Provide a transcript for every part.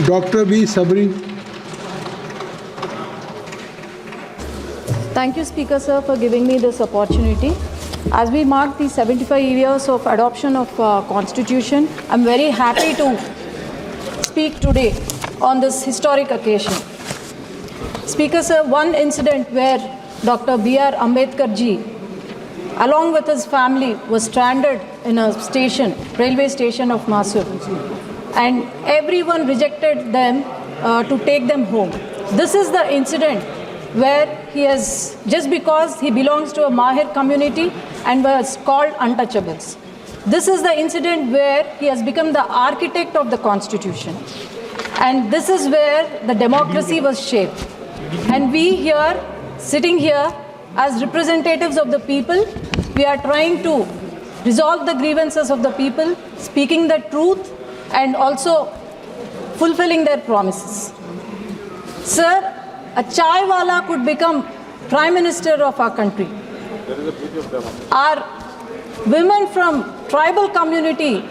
Dr. B. Sabri. Thank you, Speaker, sir, for giving me this opportunity. As we mark the 75 years of adoption of Constitution, I'm very happy to speak today on this historic occasion. Speaker, sir, one incident where Dr. B.R. Ambedkar ji, along with his family, was stranded in a station, railway station of Mysore, and everyone rejected them to take them home. This is the incident where he has, just because he belongs to a Mahir community and was called untouchables. This is the incident where he has become the architect of the Constitution. And this is where the democracy was shaped. And we here, sitting here as representatives of the people, we are trying to resolve the grievances of the people, speaking the truth and also fulfilling their promises. Sir, a chai wala could become Prime Minister of our country. Our women from tribal community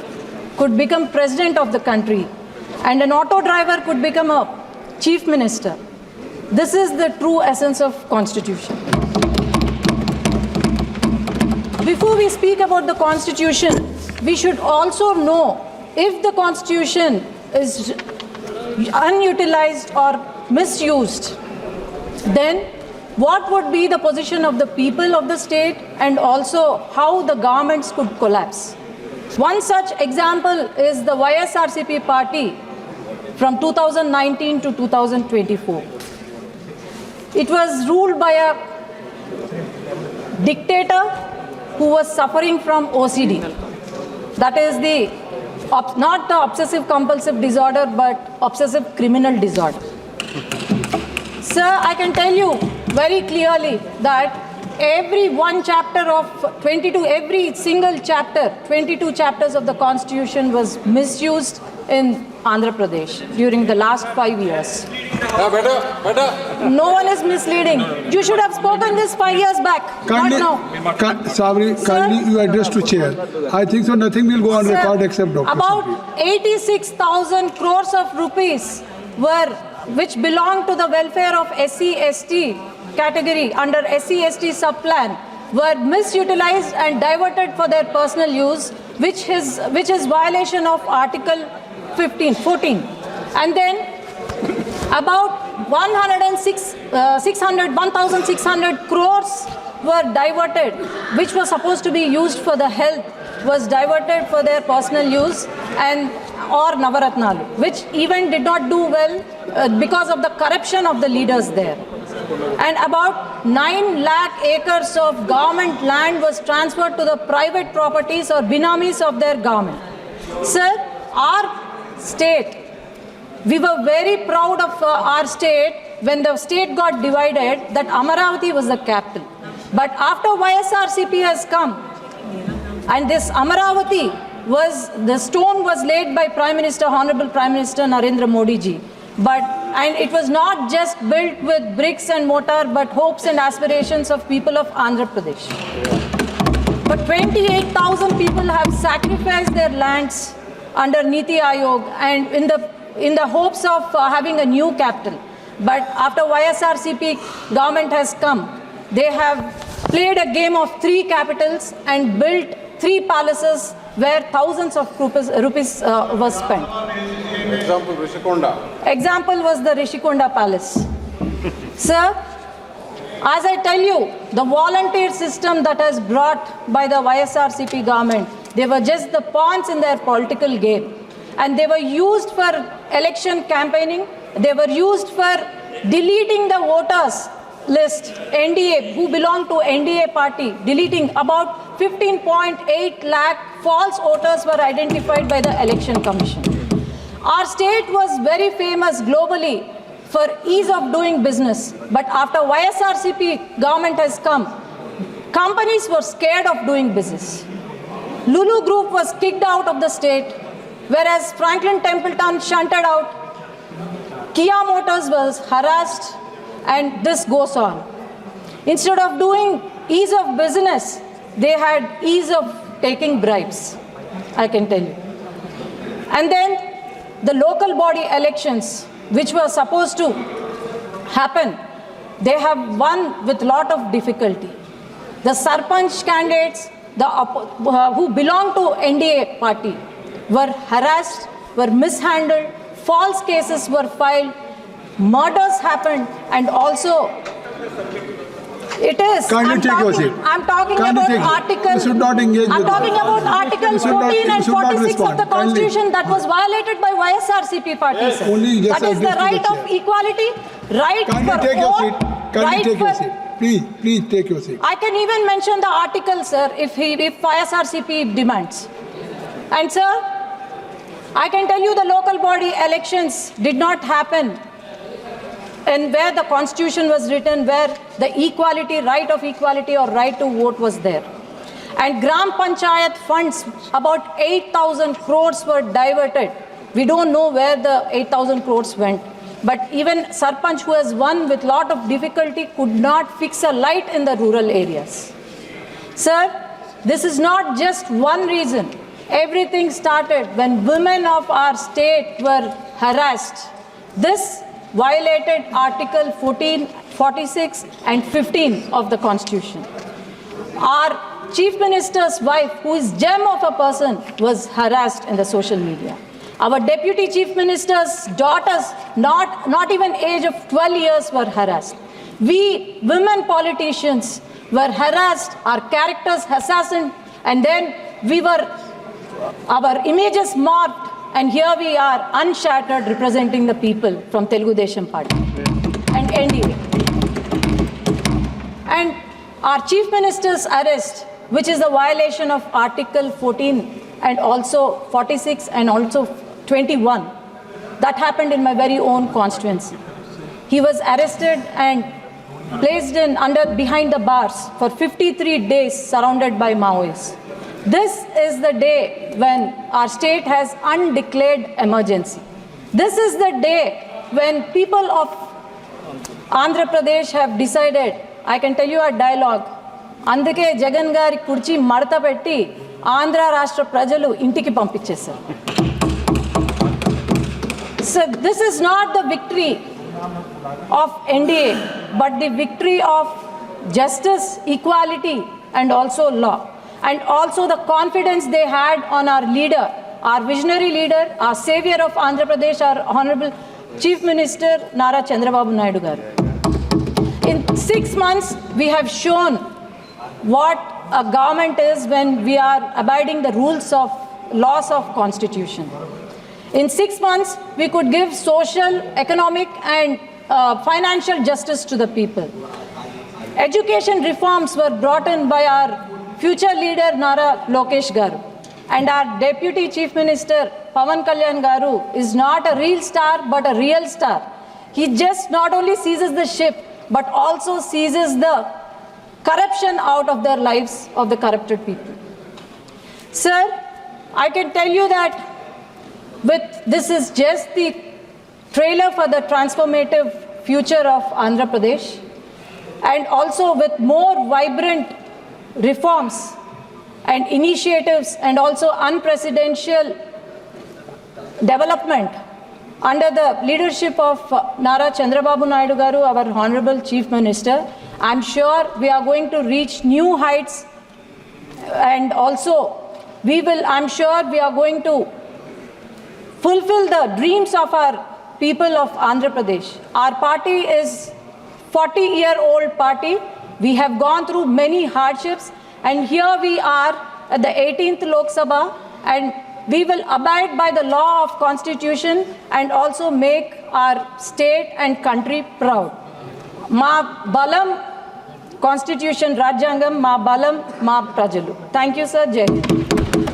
could become President of the country, and an auto driver could become a Chief Minister. This is the true essence of Constitution. Before we speak about the Constitution, we should also know if the Constitution is unutilized or misused, then what would be the position of the people of the state and also how the governments could collapse. One such example is the YSRCP party from 2019 to 2024. It was ruled by a dictator who was suffering from OCD. That is not the obsessive compulsive disorder, but obsessive criminal disorder. Sir, I can tell you very clearly that every one chapter of 22, every single chapter, 22 chapters of the Constitution was misused in Andhra Pradesh during the last 5 years. No one is misleading. You should have spoken this 5 years back, Kindly, not now. Sabri, kindly you address to chair. I think so nothing will go on Sir, record except Dr. about Sabri. 86,000 crores of rupees which belong to the welfare of SC/ST category under SC/ST sub-plan were misutilized and diverted for their personal use, which is violation of Article 14. And then about 1,600 crores were diverted, which was supposed to be used for the health, was diverted for their personal use or Navaratnalu, which even did not do well because of the corruption of the leaders there. And about 9 lakh acres of government land was transferred to the private properties or binamis of their government. Sir, our state, we were very proud of our state when the state got divided, that Amaravati was the capital. But after YSRCP has come, and this Amaravati the stone was laid by Honorable Prime Minister Narendra Modi ji. And it was not just built with bricks and mortar, but hopes and aspirations of people of Andhra Pradesh. But 28,000 people have sacrificed their lands under Niti Aayog and in the hopes of having a new capital. But after YSRCP government has come, they have played a game of 3 capitals and built 3 palaces where thousands of rupees was spent. Example, Rishikonda. Example was the Rishikonda Palace. Sir, as I tell you, the volunteer system that has brought by the YSRCP government, they were just the pawns in their political game. And they were used for election campaigning. They were used for deleting the voters list, NDA, who belong to NDA party, deleting about 15.8 lakh false voters were identified by the Election Commission. Our state was very famous globally for ease of doing business. But after YSRCP government has come, companies were scared of doing business. Lulu Group was kicked out of the state, whereas Franklin Templeton shunted out. Kia Motors was harassed, and this goes on. Instead of doing ease of business, they had ease of taking bribes, I can tell you. And then the local body elections, which were supposed to happen, they have won with lot of difficulty. The Sarpanch candidates who belong to NDA party were harassed, were mishandled, false cases were filed, murders happened, and also it is. Kindly take your seat. I'm talking Kindly about take it. Article. You should not engage I'm with talking that. about Article You should not- 14 and you should not 46 of respond. the Kindly. Constitution that was violated by YSRCP party, sir. Only yes, That is the address to the right of chair. equality, right Kindly for take your vote, seat. Kindly right take your for- seat. Please take your seat. I can even mention the article, sir, if YSRCP demands. And sir, I can tell you the local body elections did not happen and where the Constitution was written, where the equality, right of equality or right to vote was there. And Gram Panchayat funds, about 8,000 crores were diverted. We don't know where the 8,000 crores went. But even Sarpanch, who has won with lot of difficulty, could not fix a light in the rural areas. Sir, this is not just one reason. Everything started when women of our state were harassed. This violated Article 14, 46 and 15 of the Constitution. Our Chief Minister's wife, who is gem of a person, was harassed in the social media. Our Deputy Chief Minister's daughters, not even age of 12 years, were harassed. We women politicians were harassed, our characters assassinated, and then our images morphed, and here we are unshattered representing the people from Telugu Desam Party and NDA. And our Chief Minister's arrest, which is a violation of Article 14 and also 46 and also 21, that happened in my very own constituency. He was arrested and placed behind the bars for 53 days surrounded by Maoists. This is the day when our state has undeclared emergency. This is the day when people of Andhra Pradesh have decided, I can tell you a dialogue, అందుకే జగన్ గారి కుర్చీ మడత పెట్టి ఆంధ్ర రాష్ట్ర ప్రజలు ఇంటికి పంపించేశారు. So this is not the victory of NDA, but the victory of justice, equality, and also law. And also the confidence they had on our leader, our visionary leader, our savior of Andhra Pradesh, our Honorable Chief Minister Nara Chandrababu Naidu garu. In 6 months, we have shown what a government is when we are abiding the rules of laws of Constitution. In 6 months, we could give social, economic, and financial justice to the people. Education reforms were brought in by our future leader Nara Lokesh Garu. And our Deputy Chief Minister Pawan Kalyan Garu is not a real star but a real star. He just not only seizes the ship but also seizes the corruption out of their lives of the corrupted people. Sir, I can tell you that this is just the trailer for the transformative future of Andhra Pradesh, and also with more vibrant reforms and initiatives and also unprecedented development under the leadership of Nara Chandrababu Naidu Garu, our Honorable Chief Minister. I'm sure we are going to reach new heights, and also I'm sure we are going to fulfill the dreams of our people of Andhra Pradesh. Our party is 40-year-old party. We have gone through many hardships, and here we are at the 18th Lok Sabha, and we will abide by the law of Constitution and also make our state and country proud. Ma balam Constitution Rajyangam, ma balam ma prajalu. Thank you, sir. Jai Hind.